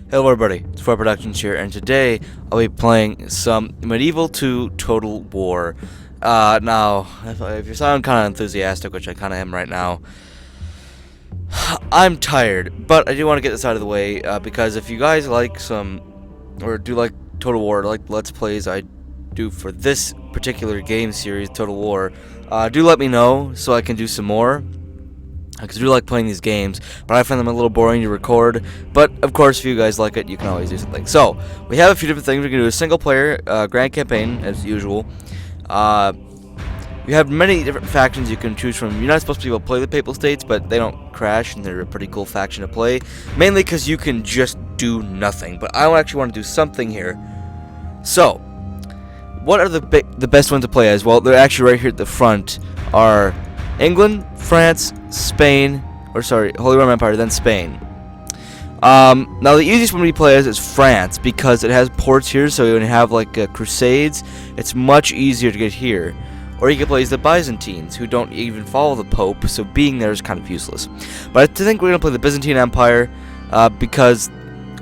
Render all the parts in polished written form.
Hello everybody, it's For Productions here, and today I'll be playing some Medieval 2 Total War. Now, if you sound kind of enthusiastic, which I kind of am right now, I'm tired, but I do want to get this out of the way, because if you guys like or do like Total War, like Let's Plays I do for this particular game series, Total War, do let me know so I can do some more. Because I do like playing these games, but I find them a little boring to record. But, of course, if you guys like it, you can always do something. So, we have a few different things. We can do a single-player grand campaign, as usual. You have many different factions you can choose from. You're not supposed to be able to play the Papal States, but they don't crash, and they're a pretty cool faction to play. Mainly because you can just do nothing. But I actually want to do something here. So, what are the best ones to play as? Well, they're actually right here at the front are England, France, Spain, Holy Roman Empire, then Spain. Now the easiest one to play as is France, because it has ports here, so when you have like Crusades, it's much easier to get here. Or you can play as the Byzantines, who don't even follow the Pope, so being there is kind of useless. But I think we're going to play the Byzantine Empire, because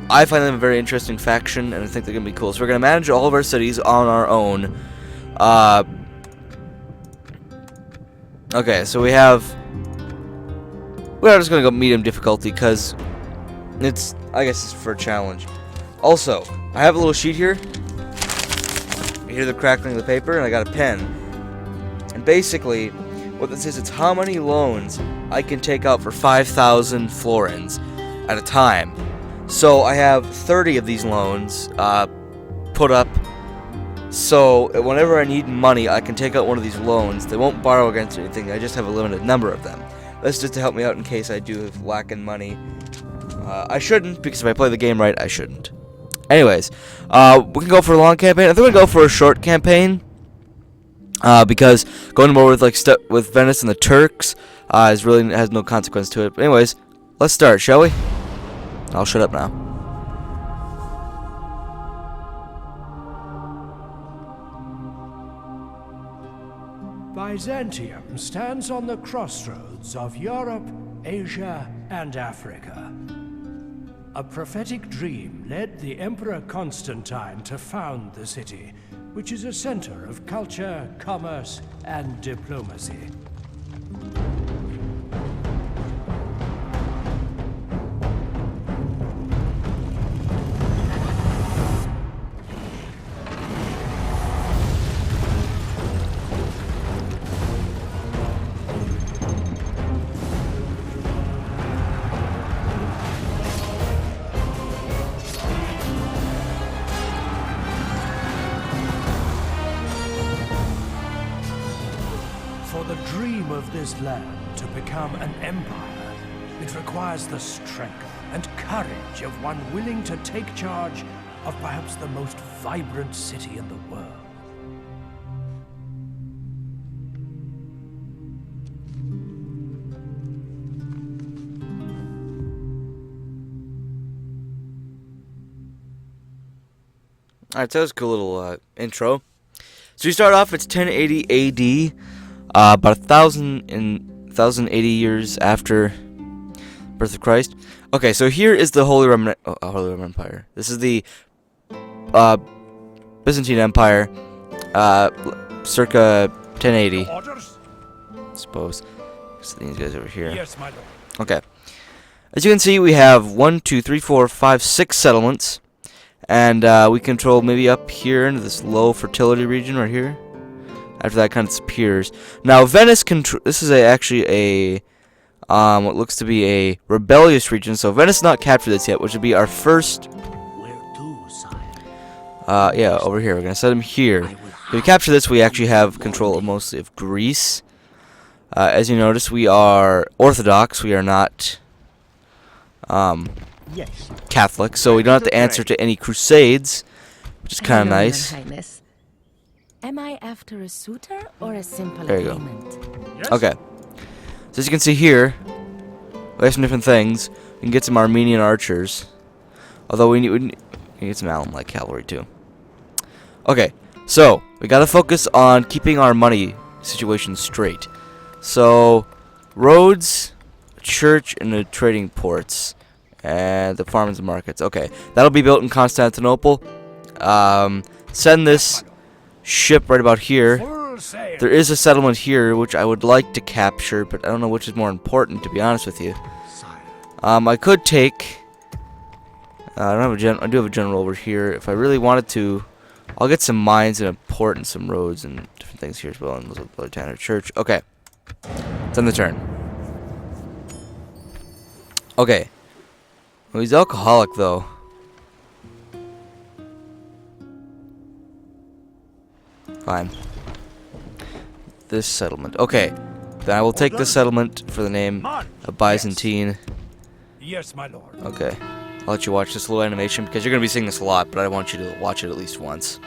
I find them a very interesting faction, and I think they're going to be cool. So we're going to manage all of our cities on our own. Okay, so we're just gonna go medium difficulty because I guess it's for a challenge. Also, I have a little sheet here. You hear the crackling of the paper, and I got a pen. And basically, what this is, it's how many loans I can take out for 5,000 florins at a time. So I have 30 of these loans put up. So, whenever I need money, I can take out one of these loans. They won't borrow against anything. I just have a limited number of them. That's just to help me out in case I do lack in money. I shouldn't, because if I play the game right, I shouldn't. Anyways, we can go for a long campaign. I think we'll go for a short campaign. Because going more with with Venice and the Turks has no consequence to it. But anyways, let's start, shall we? I'll shut up now. Byzantium stands on the crossroads of Europe, Asia, and Africa. A prophetic dream led the Emperor Constantine to found the city, which is a center of culture, commerce, and diplomacy. For the dream of this land to become an empire, it requires the strength and courage of one willing to take charge of perhaps the most vibrant city in the world. Alright, so that was a cool little intro. So we start off, it's 1080 AD. About 1,080 years after birth of Christ. Okay, so here is the Holy Roman Empire. This is the Byzantine Empire, circa 1080. Orders? I suppose. So these guys over here. Yes, my lord. Okay. As you can see, we have 1, 2, 3, 4, 5, 6 settlements, and we control maybe up here into this low fertility region right here. After that, kind of disappears. Now, Venice this is actually a what looks to be a rebellious region. So Venice not captured this yet, which would be our first. Where to, sire? Yeah, over here. We're gonna set him here. If we capture this, we actually have control of mostly of Greece. As you notice, we are Orthodox. We are not Catholic, so we don't have to answer to any crusades, which is kind of nice. Am I after a suitor or a simple There you go. agreement? Yes? Okay. So as you can see here, we have some different things. We can get some Armenian archers. Although we can get some Alum-like cavalry too. Okay, so we gotta focus on keeping our money situation straight. So, roads, church, and the trading ports. And the farms and markets. Okay, that'll be built in Constantinople. Send this ship right about here. Full sail. There is a settlement here which I would like to capture, but I don't know which is more important, to be honest with you. I could take. I don't have a I do have a general over here. If I really wanted to, I'll get some mines and a port and some roads and different things here as well. And the Tanner Church. Okay, it's on the turn. Okay. Well, he's alcoholic though. Fine. This settlement. Okay. Then I will take this settlement for the name of Byzantine. Yes, my lord. Okay. I'll let you watch this little animation because you're going to be seeing this a lot, but I want you to watch it at least once.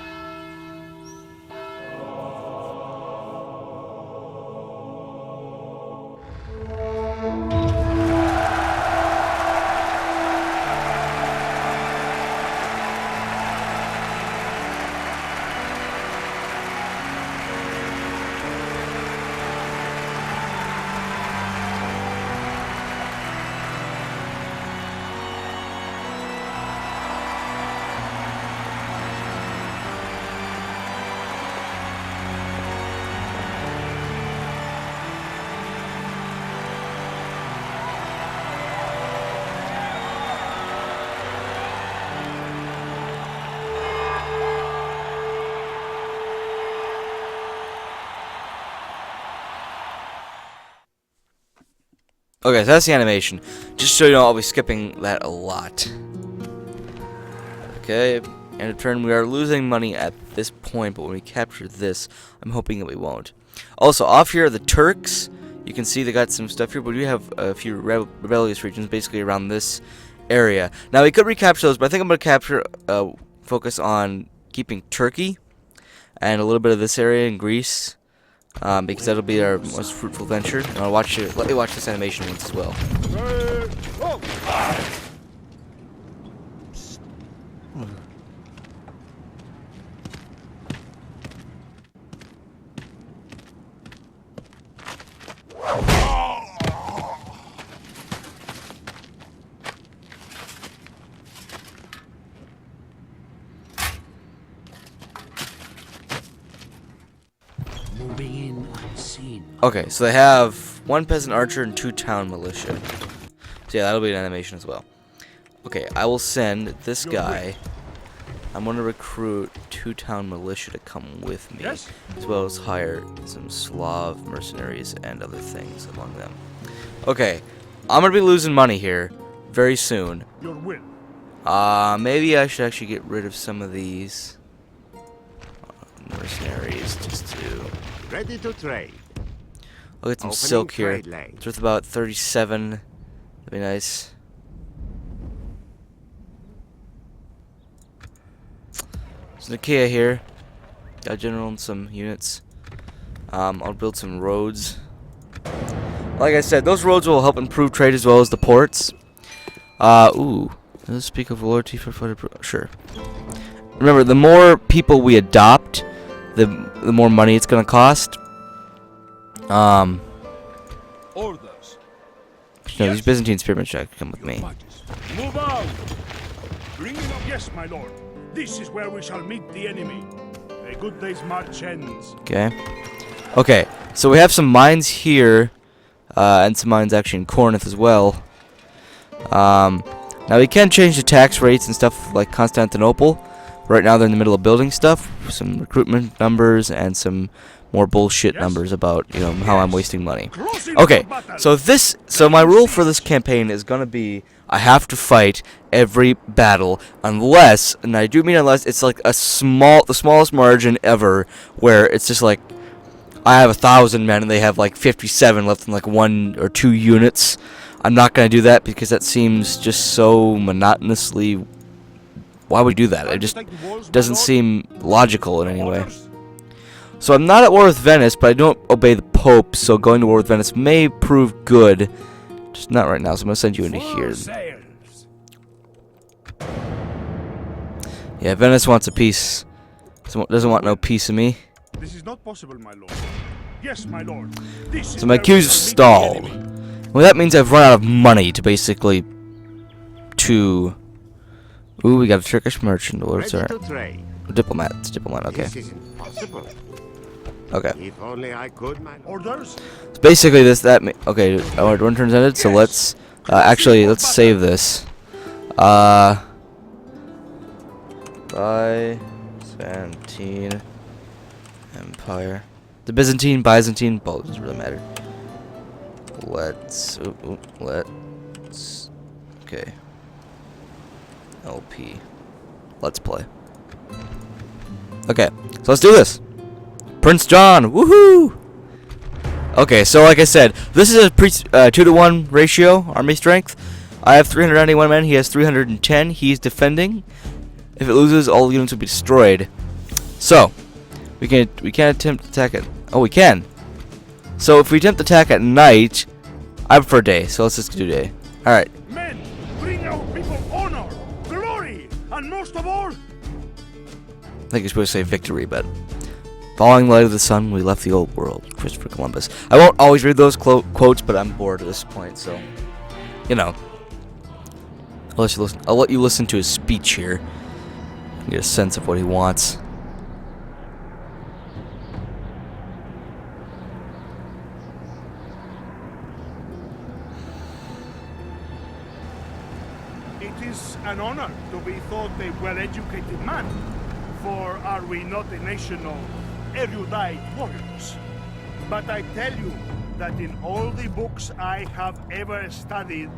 Okay, so that's the animation. Just so you know, I'll be skipping that a lot. Okay, and in turn, we are losing money at this point, but when we capture this, I'm hoping that we won't. Also, off here are the Turks. You can see they got some stuff here, but we have a few rebellious regions basically around this area. Now, we could recapture those, but I think I'm going to capture, focus on keeping Turkey and a little bit of this area in Greece. Because that'll be our most fruitful venture. And I'll watch it. Let me watch this animation once as well. Moving in unseen. Okay, so they have 1 peasant archer and 2 town militia. So yeah, that'll be an animation as well. Okay, I will send this guy. I'm going to recruit 2 town militia to come with me, as well as hire some Slav mercenaries and other things among them. Okay, I'm going to be losing money here very soon. Your will. Maybe I should actually get rid of some of these mercenaries just to... Ready to trade. I'll get some Opening silk here. trade lane. It's worth about 37. That'd be nice. There's Nicaea here. Got a general and some units. I'll build some roads. Like I said, those roads will help improve trade as well as the ports. Ooh. Does it speak of loyalty for sure. Remember, the more people we adopt, the more money it's gonna cost. Orders. No, these Byzantine spearmen should come with me. Move out. Bring it up. Yes, my lord. This is where we shall meet the enemy. A good day's march ends. Okay. Okay, so we have some mines here, and some mines actually in Corinth as well. Now we can change the tax rates and stuff like Constantinople. Right now they're in the middle of building stuff, some recruitment numbers and some more bullshit numbers about, you know, how I'm wasting money. Okay, so my rule for this campaign is gonna be I have to fight every battle unless, and I do mean unless, it's like the smallest margin ever, where it's just like I have 1,000 men and they have like 57 left in like 1 or 2 units. I'm not gonna do that because that seems just so monotonously. Why would we do that? It just doesn't seem logical in any way. So I'm not at war with Venice, but I don't obey the Pope, so going to war with Venice may prove good. Just not right now, so I'm going to send you into here. Yeah, Venice wants a peace. Doesn't want no piece of me. This is not possible, my lord. Yes, my lord. So my queues stalled. Well, that means I've run out of money to basically to... Ooh, we got a Turkish merchant. What's Ready our... to trade. Diplomat. It's a diplomat, okay. This is impossible. Okay. If only I could, my Orders? So basically this, okay, our one turn's ended, so let's... actually, let's save this. Byzantine Empire. The Byzantine, both doesn't really matter. Let's, okay. LP. Let's play. Okay, so let's do this. Prince John, woohoo! Okay, so like I said, this is a 2-to-1 ratio, army strength. I have 391 men, he has 310, he's defending. If it loses, all units will be destroyed. So, we can't attempt to attack it. Oh, we can. So if we attempt to attack at night, I prefer day, so let's just do day. Alright. Men, bring our people honor, glory, and most of all, I think you're supposed to say victory, but... Following the light of the sun, we left the old world. Christopher Columbus. I won't always read those quotes, but I'm bored at this point, so... You know. I'll let you listen to his speech here. And get a sense of what he wants. It is an honor to be thought a well-educated man, for are we not a nation of erudite warriors? But I tell you that in all the books I have ever studied,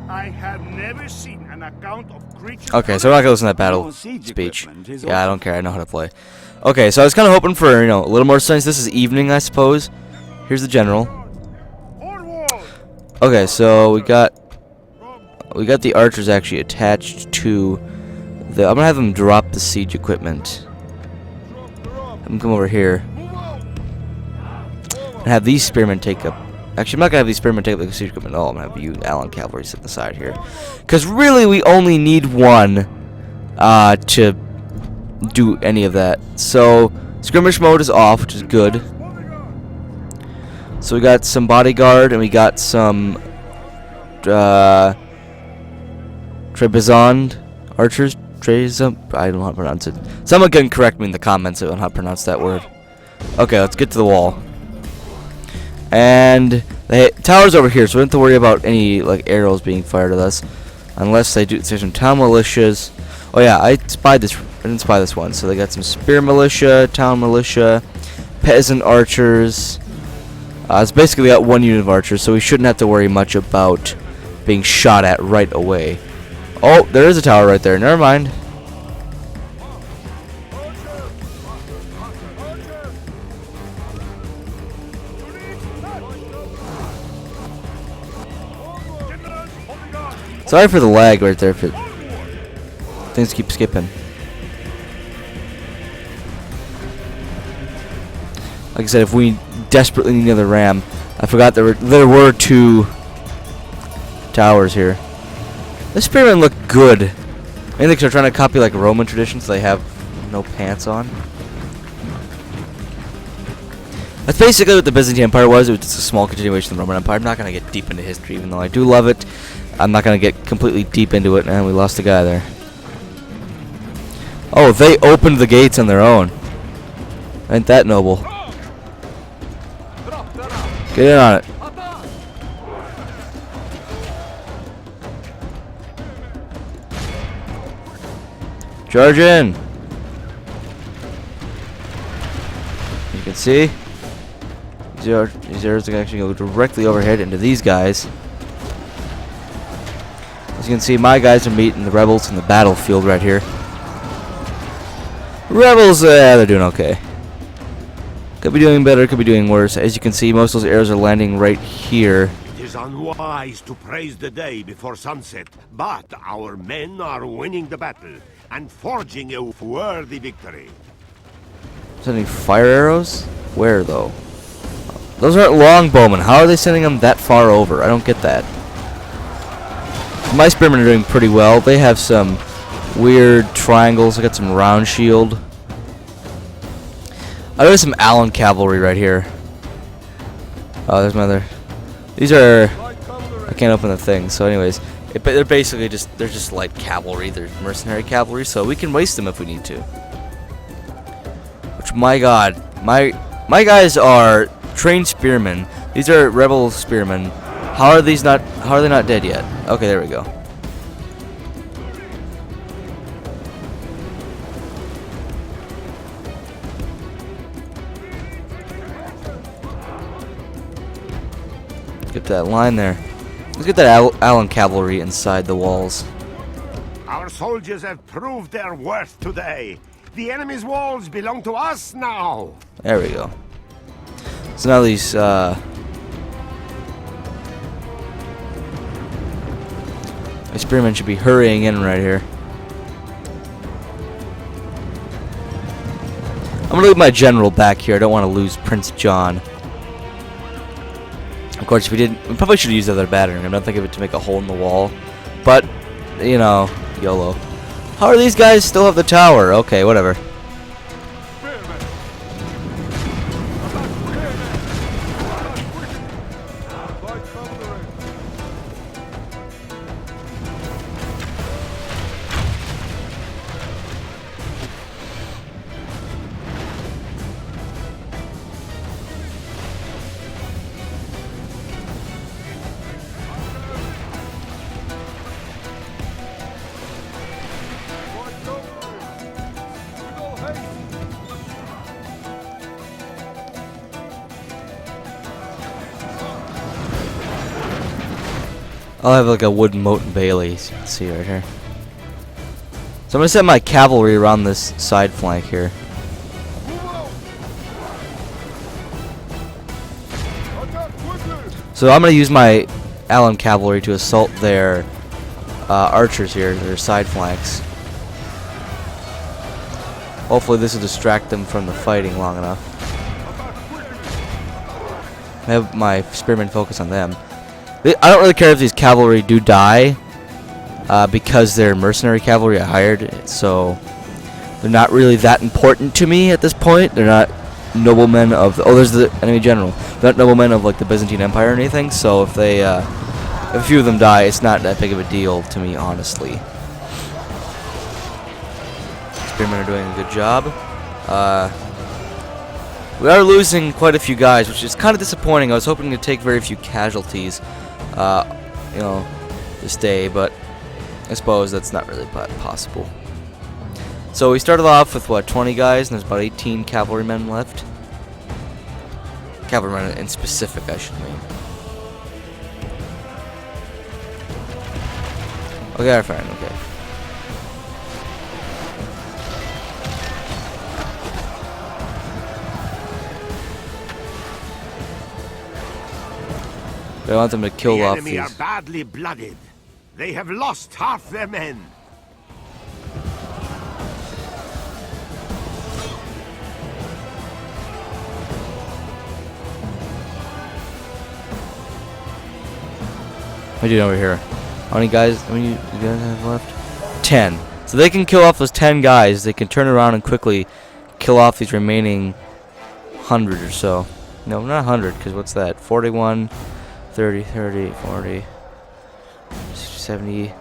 I have never seen an account of creatures... Okay, so we're not gonna listen to that battle speech. Yeah, I don't care, I know how to play. Okay, so I was kinda hoping for, a little more sense. This is evening, I suppose. Here's the general. Okay, so we got the archers actually attached to the... I'm gonna have them drop the siege equipment. Have them come over here. And have these spearmen take up... Actually, I'm not gonna have these spearmen take up the siege equipment at all. I'm gonna have you Allen cavalry sit aside here. Because really, we only need one to do any of that. So, skirmish mode is off, which is good. So we got some bodyguard, and we got some... Trebizond archers. I don't know how to pronounce it. Someone can correct me in the comments on how to pronounce that word. Okay, let's get to the wall. And the tower's over here, so we don't have to worry about any arrows being fired at us, unless they do. There's some town militias. Oh yeah, I didn't spy this one. So they got some spear militia, town militia, peasant archers. It's basically got one unit of archers, so we shouldn't have to worry much about being shot at right away. Oh, there is a tower right there. Never mind. Sorry for the lag right there. Things keep skipping. Like I said, if we desperately need another ram, I forgot there were two towers here. The spearmen look good. Mainly because they're trying to copy Roman traditions. So they have no pants on. That's basically what the Byzantine Empire was. It was just a small continuation of the Roman Empire. I'm not going to get deep into history, even though I do love it. I'm not going to get completely deep into it. And we lost a guy there. Oh, they opened the gates on their own. Ain't that noble? Get in on it. Charge in! You can see these arrows can actually go directly overhead into these guys. As you can see, my guys are meeting the rebels in the battlefield right here. Rebels, they're doing okay. Could be doing better, could be doing worse. As you can see, most of those arrows are landing right here. It is unwise to praise the day before sunset, but our men are winning the battle and forging a worthy victory. Sending fire arrows? Where though? Those aren't longbowmen. How are they sending them that far over? I don't get that. My spearmen are doing pretty well. They have some weird triangles. I got some round shield. I got some Allen cavalry right here. Oh, there's my other. These are... I can't open the thing. So anyways, They're basically they're just light cavalry. They're mercenary cavalry, so we can waste them if we need to. Which, my God, my guys are trained spearmen. These are rebel spearmen. How are they not dead yet? Okay, there we go. Get that line there. Let's get that Allen cavalry inside the walls. Our soldiers have proved their worth today. The enemy's walls belong to us now. There we go. So now these my spearmen should be hurrying in right here. I'm gonna leave my general back here. I don't want to lose Prince John. Of course, if we probably should have used the other battering. I don't think of it to make a hole in the wall, but you know, YOLO. How are these guys still have the tower? Okay, whatever. I'll have like a wooden moat and bailey, as you can see right here. So I'm gonna set my cavalry around this side flank here. So I'm gonna use my Allen cavalry to assault their archers here, their side flanks. Hopefully this will distract them from the fighting long enough. Have my spearmen focus on them. I don't really care if these cavalry do die, because they're mercenary cavalry I hired, so they're not really that important to me at this point. They're not noblemen of oh, there's the enemy general. They're not noblemen of like the Byzantine Empire or anything. So if they, if a few of them die, it's not that big of a deal to me, honestly. Spearmen are doing a good job. We are losing quite a few guys, which is kind of disappointing. I was hoping to take very few casualties, you know, this day, but I suppose that's not really possible. So we started off with what, 20 guys, and there's about 18 cavalrymen left. Cavalrymen in specific, I should mean. Okay, fine, okay. I want them to kill off these. The enemy are badly blooded. They have lost half their men. What are you doing over here? How many guys? How many you guys have left? 10. So they can kill off those 10 guys. They can turn around and quickly kill off these remaining 100 or so. No, not 100, because what's that? 41, 30, 40, 70,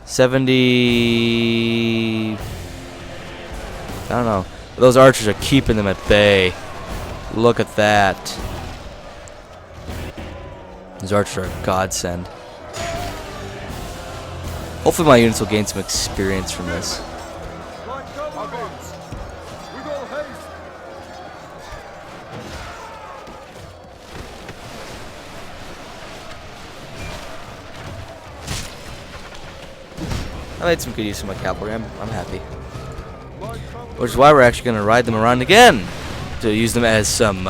70. I don't know. Those archers are keeping them at bay. Look at that. These archers are a godsend. Hopefully my units will gain some experience from this. I made some good use of my cavalry. I'm happy. Which is why we're actually going to ride them around again to use them as some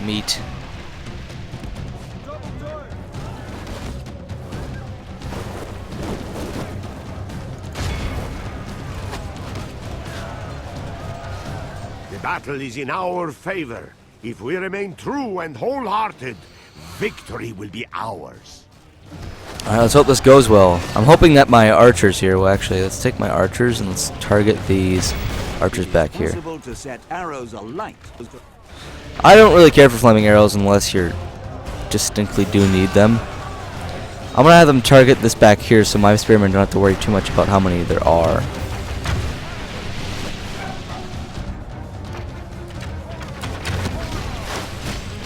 meat. The battle is in our favor. If we remain true and wholehearted, victory will be ours. Alright, let's hope this goes well. I'm hoping that my archers here will actually, let's take my archers and let's target these archers back here. To set arrows alight. I don't really care for flaming arrows unless you distinctly do need them. I'm gonna have them target this back here, so my spearmen don't have to worry too much about how many there are.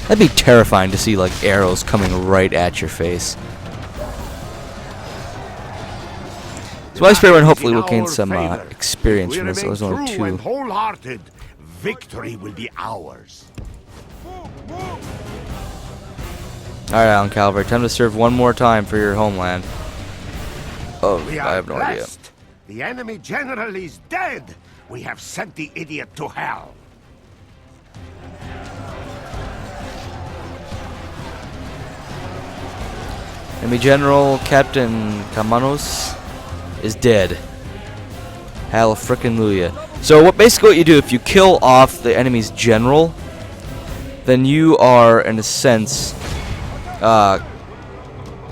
That'd be terrifying to see like arrows coming right at your face. So my spearmen hopefully will gain some experience from this. There's only 2. And wholehearted, victory will be ours. Alright, Alan Calvary, time to serve one more time for your homeland. Oh, We I are have no idea. blessed. The enemy general is dead. We have sent the idiot to hell. Enemy General Captain Kamanos is dead. Hallelujah. So basically what you do, if you kill off the enemy's general, then you are, in a sense,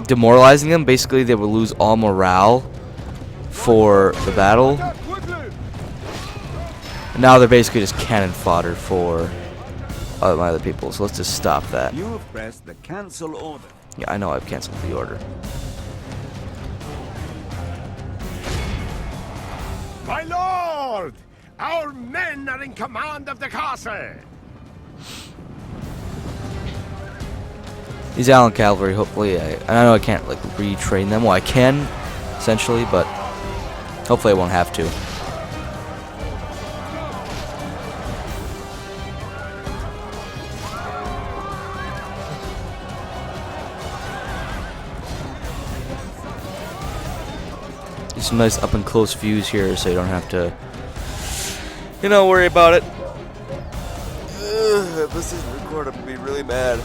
demoralizing them. Basically, they will lose all morale for the battle. And now they're basically just cannon fodder for my other people. So let's just stop that. You have pressed the cancel order. Yeah, I know I've canceled the order. My lord! Our men are in command of the castle! These Allen Cavalry, hopefully, I know I can't like retrain them. Well, I can, essentially, but hopefully I won't have to. Some nice up and close views here, so you don't have to, worry about it. If this isn't recorded, I'm gonna be really mad.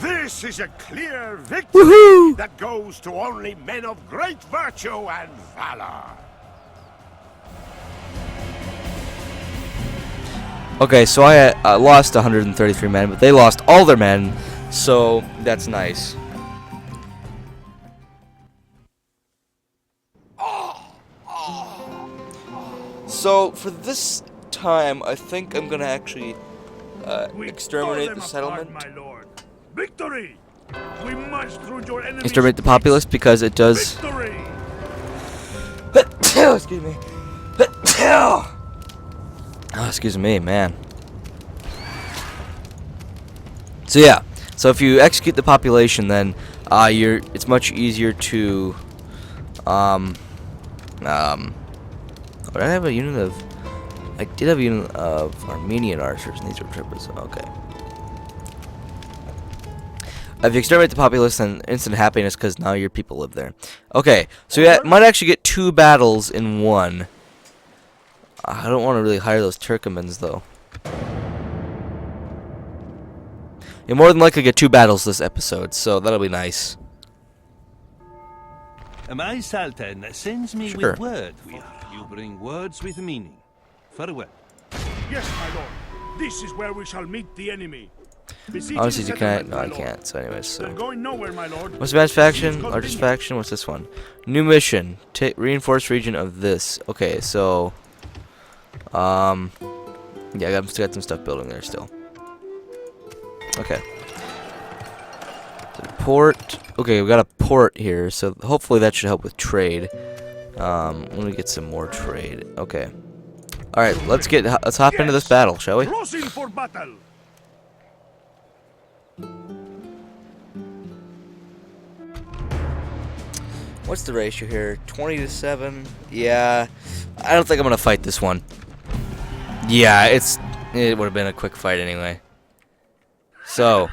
This is a clear victory that goes to only men of great virtue and valor. Okay, so I lost 133 men, but they lost all their men, so that's nice. So for this time, I think I'm gonna actually exterminate the settlement. My lord. Victory! We march through your enemy's Exterminate the populace because it does. victory! Excuse me. Oh, excuse me, man. So yeah, so if you execute the population, then it's much easier to Did I have a unit of? I did have a unit of Armenian archers, and these were troopers. Okay. If you exterminate the populace, then instant happiness because now your people live there. Okay, so you might actually get 2 battles in one. I don't want to really hire those Turkomans though. You'll more than likely get 2 battles this episode, so that'll be nice. My Sultan sends me Sure. with word. You bring words with meaning. Farewell. Yes, my lord. This is where we shall meet the enemy. Besieging Honestly, you can't. settlement, No, my I lord. can't. So, anyways, They're so. going nowhere, my lord. What's the best faction? Please Largest continue. faction? What's this one? New mission. Reinforced region of this. Okay, so. Yeah, I got some stuff building there still. Okay. So port. Okay, we got a port here, so hopefully that should help with trade. Let me get some more trade. Okay. All right, let's hop into this battle, shall we? Crossing for battle. What's the ratio here? 20-7. Yeah, I don't think I'm gonna fight this one. Yeah, it would have been a quick fight anyway. So,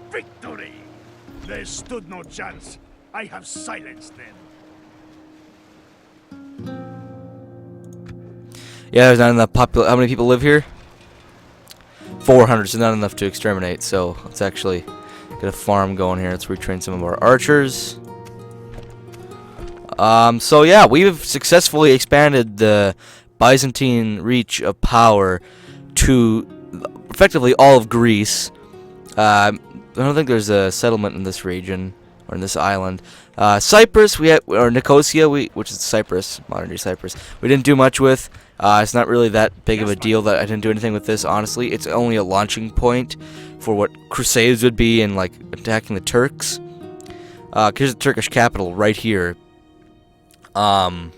Victory! They stood no chance. I have silenced them. yeah, there's not enough how many people live here? 400, so not enough to exterminate. So let's actually get a farm going here. Let's retrain some of our archers. So yeah, we've successfully expanded the Byzantine reach of power to effectively all of Greece. I don't think there's a settlement in this region or in this island. Cyprus, or Nicosia, which is Cyprus, modern day Cyprus. We didn't do much with. It's not really that big of a deal that I didn't do anything with this. Honestly, it's only a launching point for what crusades would be and like attacking the Turks. Here's the Turkish capital right here. So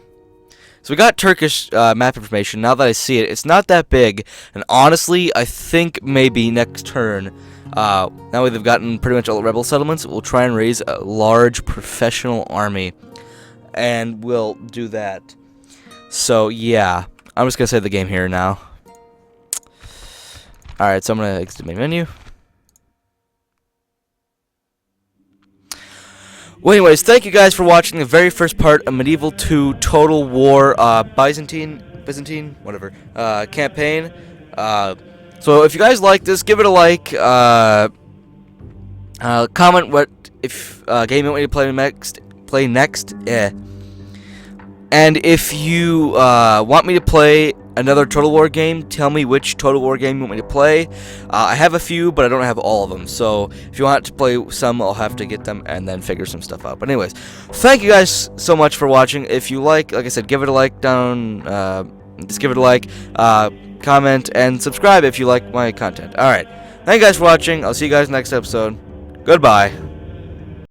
we got Turkish map information. Now that I see it, it's not that big. And honestly, I think maybe next turn, now that they've gotten pretty much all the rebel settlements, we'll try and raise a large professional army. And we'll do that. So, yeah. I'm just going to save the game here now. Alright, so I'm going to exit the main menu. Well, anyways, thank you guys for watching the very first part of Medieval 2 Total War Byzantine, whatever, campaign. So if you guys like this, give it a like. Comment what if game you want me to play next. And if you want me to play another Total War game, tell me which Total War game you want me to play. I have a few, but I don't have all of them. So if you want to play some, I'll have to get them and then figure some stuff out. But anyways, thank you guys so much for watching. If you like I said, give it a like down. Just give it a like, comment, and subscribe if you like my content. Alright, thank you guys for watching. I'll see you guys next episode. Goodbye.